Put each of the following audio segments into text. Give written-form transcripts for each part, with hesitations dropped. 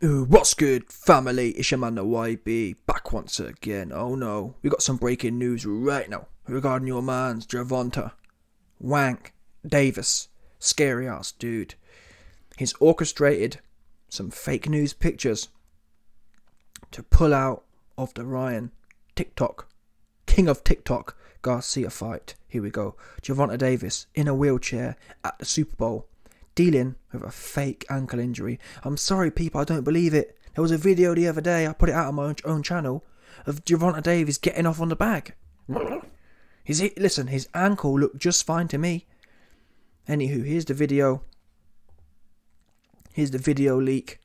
What's good, family? It's your man the YB, back once again. Oh no, we got some breaking news right now regarding your man's Gervonta. Wank Davis, scary ass dude. He's orchestrated some fake news pictures to pull out of the Ryan King of TikTok, Garcia fight. Here we go. Gervonta Davis in a wheelchair at the Super Bowl, dealing with a fake ankle injury. I'm sorry, people, I don't believe it. There was a video the other day, I put it out on my own channel, of Gervonta Davis getting off on the bag. Listen, his ankle looked just fine to me. Anywho, here's the video. Here's the video leak.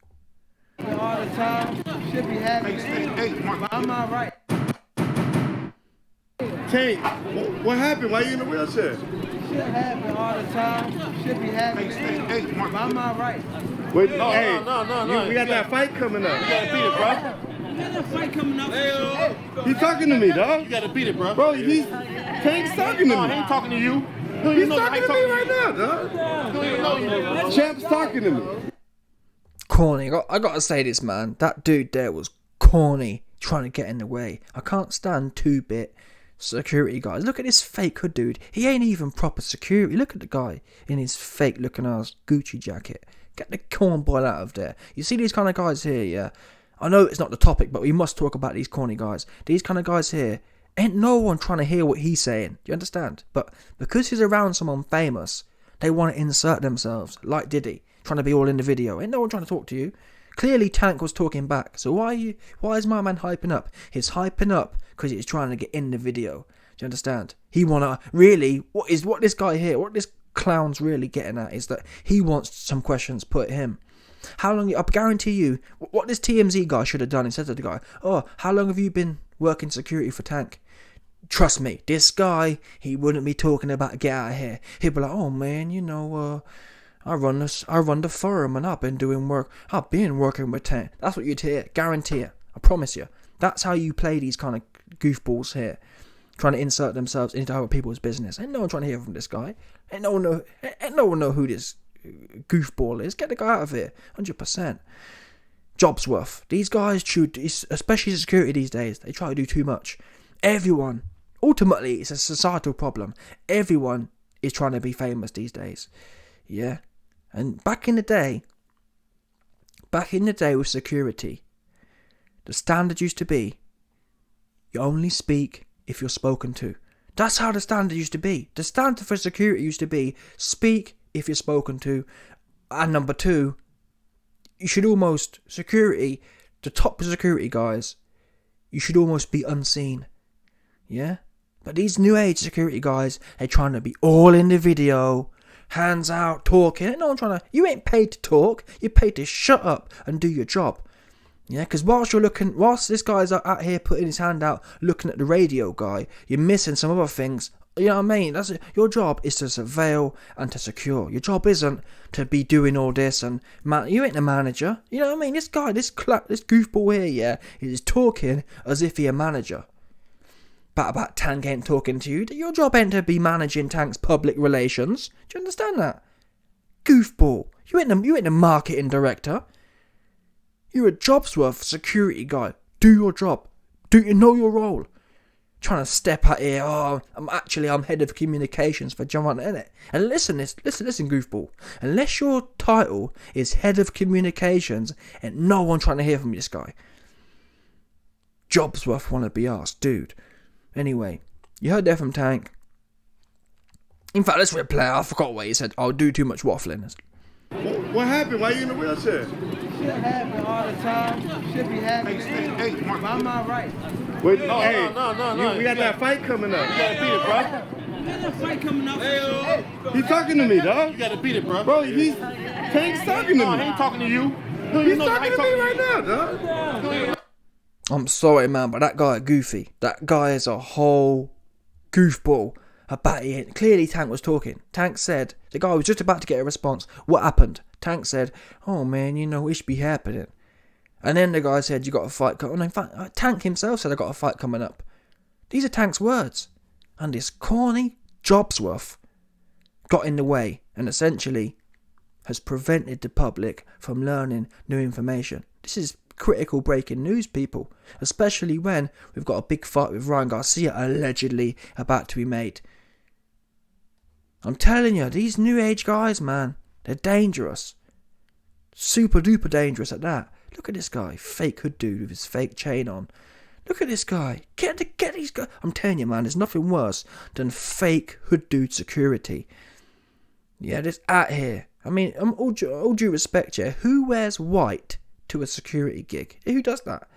All the time, should be happy. I'm all right. Tank, what happened? Why are you in the wheelchair? Shit happen all the time. Should be happy. I'm all right. Wait, no. We got that fight coming up. You gotta beat it, bro. We got that fight coming up. Hey, He's talking to me, dog. You gotta beat it, bro. Bro, Tank's talking to No, me. he ain't talking to you. He's talking to me right now, dog. Don't even know you. Champ's talking to me. Corny. I gotta say this, man. That dude there was corny, trying to get in the way. I can't stand 2-bit security guys. Look at this fake hood dude. He ain't even proper security. Look at the guy in his fake looking ass Gucci jacket. Get the cornball out of there. You see these kind of guys here, yeah? I know it's not the topic, but we must talk about these corny guys. These kind of guys here, ain't no one trying to hear what he's saying. Do you understand? But because he's around someone famous, they want to insert themselves, like Diddy, trying to be all in the video. Ain't no one trying to talk to you. Clearly Tank was talking back. So why is my man hyping up? He's hyping up because he's trying to get in the video. Do you understand? He wanna really what this guy here, what this clown's really getting at is that he wants some questions put at him. How long, I guarantee you, what this TMZ guy should have done, he said to the guy, oh, how long have you been working security for Tank? Trust me, this guy, he wouldn't be talking about get out of here. He'd be like, oh man, I run the forum and I've been working with Tank. That's what you'd hear, guarantee it. I promise you. That's how you play these kind of goofballs here, trying to insert themselves into other people's business. Ain't no one trying to hear from this guy. Ain't no one know who this goofball is. Get the guy out of here, 100%. Job's worth. These guys especially security these days, they try to do too much. Everyone, ultimately, it's a societal problem. Everyone is trying to be famous these days. Yeah. And back in the day with security, the standard used to be, you only speak if you're spoken to. That's how the standard used to be. The standard for security used to be, speak if you're spoken to. And number 2, you should almost, the top security guys, you should almost be unseen. Yeah? But these new age security guys, they're trying to be all in the video, hands out, talking. Ain't no one trying to, you ain't paid to talk, you're paid to shut up and do your job. Yeah, because whilst this guy's out here putting his hand out, looking at the radio guy, you're missing some other things. You know what I mean? Your job is to surveil and to secure. Your job isn't to be doing all this and you ain't the manager. You know what I mean? This guy, this goofball here, yeah, is talking as if he a manager. But about Tank ain't talking to you. Your job ain't to be managing Tank's public relations. Do you understand that? Goofball. You ain't the marketing director. You're a Jobsworth security guy. Do your job. Do you know your role? Trying to step out here. Oh, I'm head of communications for Gervonta, innit? And listen, goofball. Unless your title is head of communications, and no one trying to hear from this guy. Jobsworth wanna be asked, dude. Anyway, you heard that from Tank. In fact, let's replay. I forgot what he said. I'll do too much waffling. What happened? Why are you in the wheelchair? Shit happen all the time. Should be happy. I'm all right. Wait, No. We got that fight coming up. You gotta beat it, bro. We got that fight coming up. He's talking to me, dog. You gotta beat it, bro. Bro, Tank's talking to No, he me. ain't talking to you. He's talking to me right now, dog. I'm sorry, man, but that guy is goofy. That guy is a whole goofball. About it. Clearly Tank was talking. Tank said, the guy was just about to get a response. What happened? Tank said, oh man, it should be happening. And then the guy said, you got a fight coming. In fact, Tank himself said, I got a fight coming up. These are Tank's words. And this corny Jobsworth got in the way and essentially has prevented the public from learning new information. This is critical breaking news, people, especially when we've got a big fight with Ryan Garcia allegedly about to be made. I'm telling you, these new age guys, man, they're dangerous. Super duper dangerous at that. Look at this guy, fake hood dude with his fake chain on. Look at this guy. Get these guys. I'm telling you, man, there's nothing worse than fake hood dude security. Yeah, this out here. I mean, all due respect, yeah, who wears white to a security gig? Who does that?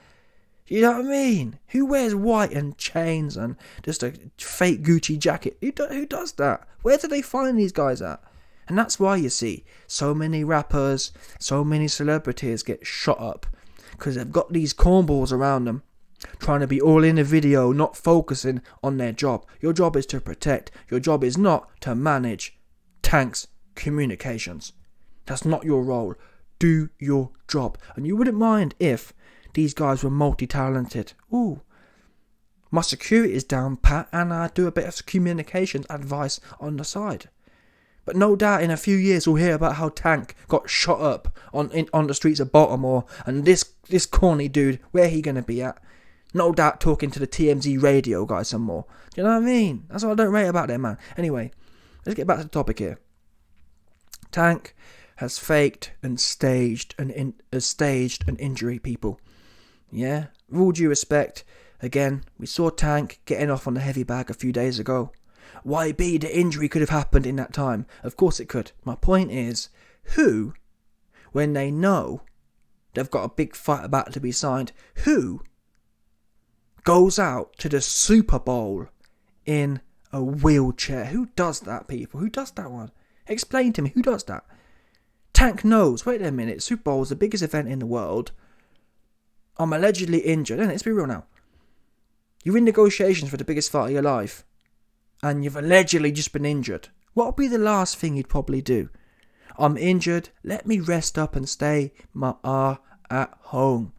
You know what I mean? Who wears white and chains and just a fake Gucci jacket? Who does that? Where do they find these guys at? And that's why you see so many rappers, so many celebrities get shot up because they've got these cornballs around them trying to be all in the video, not focusing on their job. Your job is to protect. Your job is not to manage Tank's communications. That's not your role. Do your job. And you wouldn't mind if these guys were multi-talented. Ooh, my security is down pat and I do a bit of communications advice on the side. But no doubt in a few years we'll hear about how Tank got shot up on the streets of Baltimore, and this corny dude, where he gonna be at? No doubt talking to the TMZ radio guy some more. Do you know what I mean? That's what I don't rate about them, man. Anyway, let's get back to the topic here. Tank has faked and staged an injury, people. Yeah, with all due respect, again, we saw Tank getting off on the heavy bag a few days ago. YB, the injury could have happened in that time. Of course it could. My point is, who, when they know they've got a big fight about to be signed, who goes out to the Super Bowl in a wheelchair? Who does that, people? Who does that one? Explain to me, who does that? Tank knows, wait a minute, Super Bowl is the biggest event in the world. I'm allegedly injured, and let's be real now. You're in negotiations for the biggest fight of your life, and you've allegedly just been injured. What would be the last thing you'd probably do? I'm injured, let me rest up and stay at home.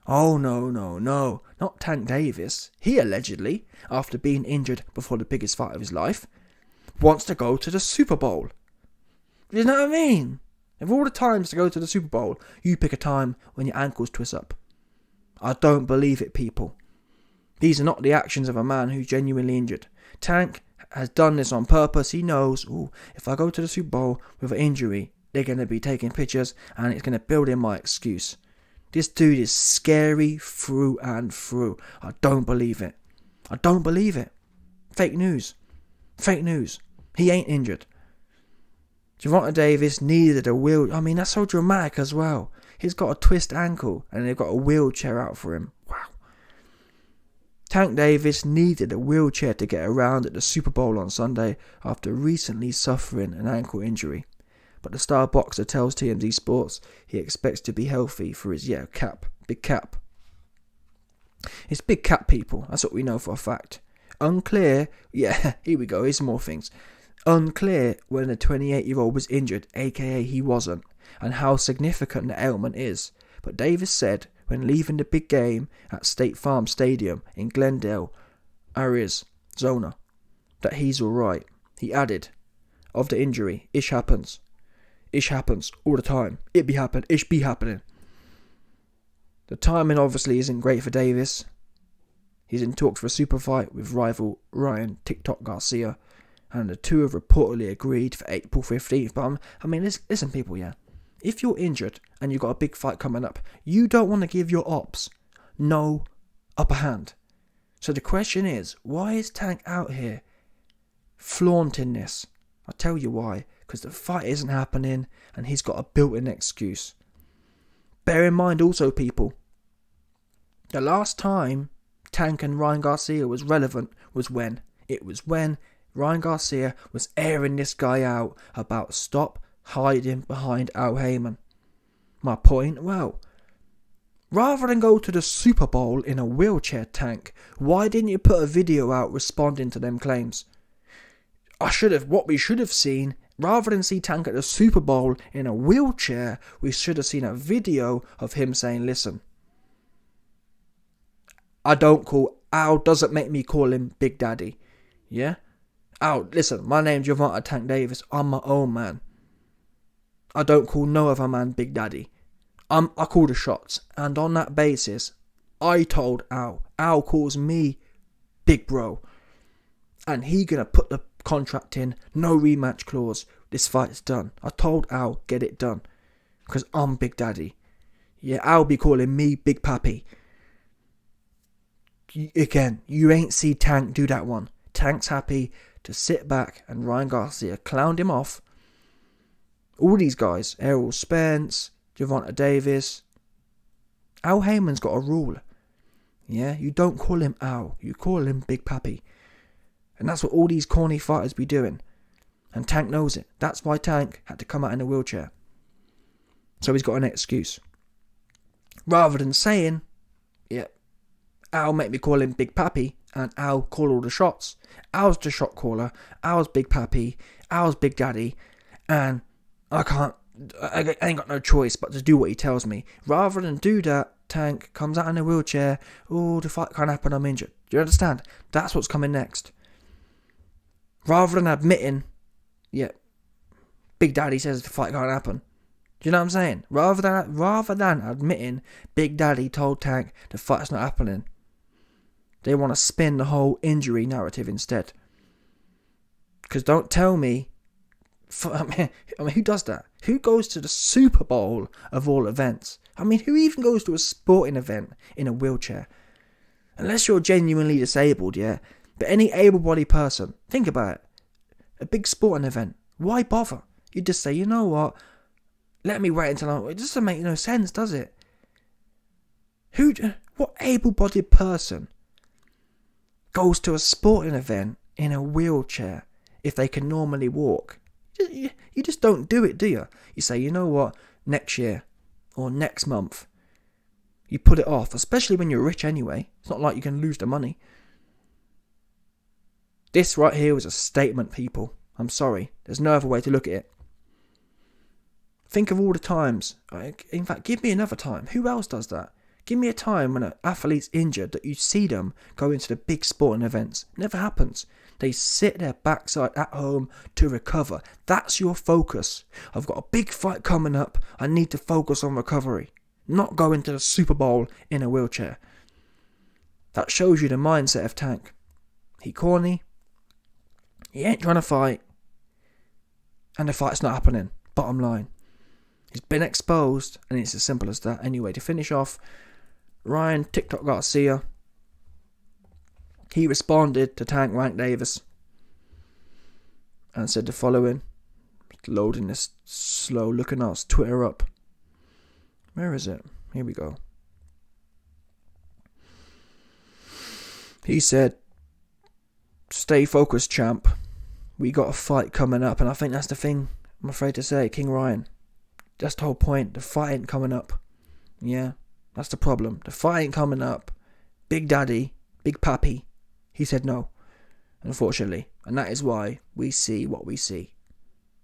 Oh no, not Tank Davis. He allegedly, after being injured before the biggest fight of his life, wants to go to the Super Bowl. You know what I mean? Of all the times to go to the Super Bowl, you pick a time when your ankles twist up. I don't believe it, people. These are not the actions of a man who's genuinely injured. Tank has done this on purpose. He knows, if I go to the Super Bowl with an injury, they're going to be taking pictures and it's going to build in my excuse. This dude is scary through and through. I don't believe it. Fake news. He ain't injured. Gervonta Davis needed a wheel. I mean, that's so dramatic as well. He's got a twist ankle and they've got a wheelchair out for him. Wow. Tank Davis needed a wheelchair to get around at the Super Bowl on Sunday after recently suffering an ankle injury. But the star boxer tells TMZ Sports he expects to be healthy for his, big cap. It's big cap, people. That's what we know for a fact. Unclear, here we go, here's some more things. Unclear when the 28-year-old was injured, aka he wasn't, and how significant the ailment is. But Davis said when leaving the big game at State Farm Stadium in Glendale, Arizona, that he's alright. He added, of the injury, ish happens all the time. Ish be happening. The timing obviously isn't great for Davis. He's in talks for a super fight with rival Ryan TikTok Garcia, and the two have reportedly agreed for April 15th. But I mean, listen people, if you're injured and you've got a big fight coming up, you don't want to give your ops no upper hand. So the question is, why is Tank out here flaunting this? I'll tell you why. Because the fight isn't happening and he's got a built-in excuse. Bear in mind also, people, the last time Tank and Ryan Garcia was relevant was when? It was when Ryan Garcia was airing this guy out about stop hiding behind Al Heyman. My point? Well, rather than go to the Super Bowl in a wheelchair, Tank, why didn't you put a video out responding to them claims? What we should have seen, rather than see Tank at the Super Bowl in a wheelchair, we should have seen a video of him saying, listen, Al doesn't make me call him Big Daddy. Yeah? Al, listen, my name's Gervonta Tank Davis. I'm my own man. I don't call no other man Big Daddy. I call the shots, and on that basis, I told Al. Al calls me Big Bro, and he gonna put the contract in, no rematch clause. This fight's done. I told Al, get it done, because I'm Big Daddy. Yeah, Al be calling me Big Pappy. Again, you ain't see Tank do that one. Tank's happy to sit back and Ryan Garcia clowned him off. All these guys, Errol Spence, Gervonta Davis. Al Heyman's got a rule. Yeah, you don't call him Al, you call him Big Pappy. And that's what all these corny fighters be doing. And Tank knows it. That's why Tank had to come out in a wheelchair. So he's got an excuse. Rather than saying, yeah, Al make me call him Big Pappy, and Al call all the shots. Al's the shot caller, Al's Big Pappy, Al's Big Daddy, and I ain't got no choice but to do what he tells me. Rather than do that, Tank comes out in a wheelchair. Oh, the fight can't happen, I'm injured. Do you understand? That's what's coming next. Rather than admitting, yeah, Big Daddy says the fight can't happen. Do you know what I'm saying? Rather than admitting Big Daddy told Tank the fight's not happening, they want to spin the whole injury narrative instead. Because don't tell me, I mean, who does that? Who goes to the Super Bowl of all events? I mean, who even goes to a sporting event in a wheelchair? Unless you're genuinely disabled, yeah. But any able-bodied person, think about it. A big sporting event, why bother? You just say, you know what? Let me wait until it doesn't make no sense, does it? What able-bodied person goes to a sporting event in a wheelchair if they can normally walk? You just don't do it, do you? You say, you know what? Next year or next month. You put it off, especially when you're rich anyway. It's not like you can lose the money. This right here was a statement, people. I'm sorry. There's no other way to look at it. Think of all the times. In fact, give me another time. Who else does that? Give me a time when an athlete's injured that you see them go into the big sporting events. Never happens. They sit their backside at home to recover. That's your focus. I've got a big fight coming up. I need to focus on recovery. Not go into the Super Bowl in a wheelchair. That shows you the mindset of Tank. He corny. He ain't trying to fight. And the fight's not happening. Bottom line. He's been exposed, and it's as simple as that. Anyway, to finish off, Ryan TikTok Garcia, he responded to Tank Rank Davis and said the following. Loading this slow, looking at Twitter up. Where is it? Here we go. He said, stay focused, champ. We got a fight coming up, and I think that's the thing I'm afraid to say, King Ryan. That's the whole point. The fight ain't coming up. Yeah, that's the problem. The fight ain't coming up. Big Daddy, Big Pappy, he said no, unfortunately. And that is why we see what we see.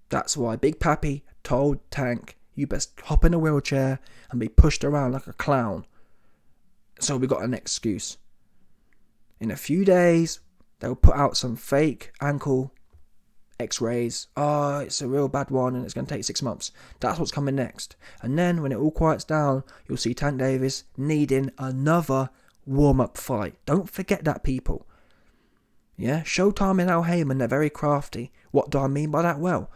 That's why Big Pappy told Tank, you best hop in a wheelchair and be pushed around like a clown. So we got an excuse. In a few days, they'll put out some fake ankle x-rays. Oh, it's a real bad one and it's going to take 6 months. That's what's coming next. And then when it all quiets down, you'll see Tank Davis needing another warm-up fight. Don't forget that, people. Yeah, Showtime and Al Heyman, they're very crafty. What do I mean by that? Well,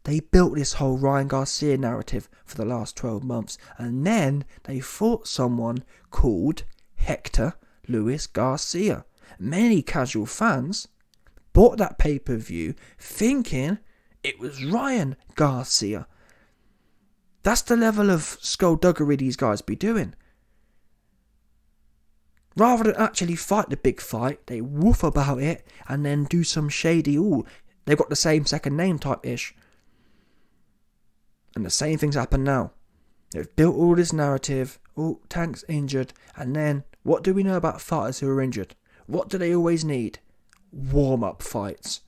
they built this whole Ryan Garcia narrative for the last 12 months. And then they fought someone called Hector Luis Garcia. Many casual fans bought that pay-per-view thinking it was Ryan Garcia. That's the level of skullduggery these guys be doing. Rather than actually fight the big fight, they woof about it and then do some shady, they've got the same second name type-ish. And the same things happen now. They've built all this narrative, Tank's injured, and then what do we know about fighters who are injured? What do they always need? Warm-up fights.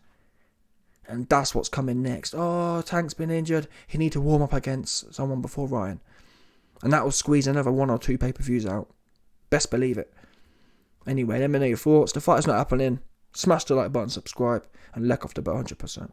And that's what's coming next. Oh, Tank's been injured. He need to warm up against someone before Ryan. And that will squeeze another 1 or 2 pay-per-views out. Best believe it. Anyway, let me know your thoughts. The fight's not happening. Smash the like button, subscribe, and let off the bell 100%.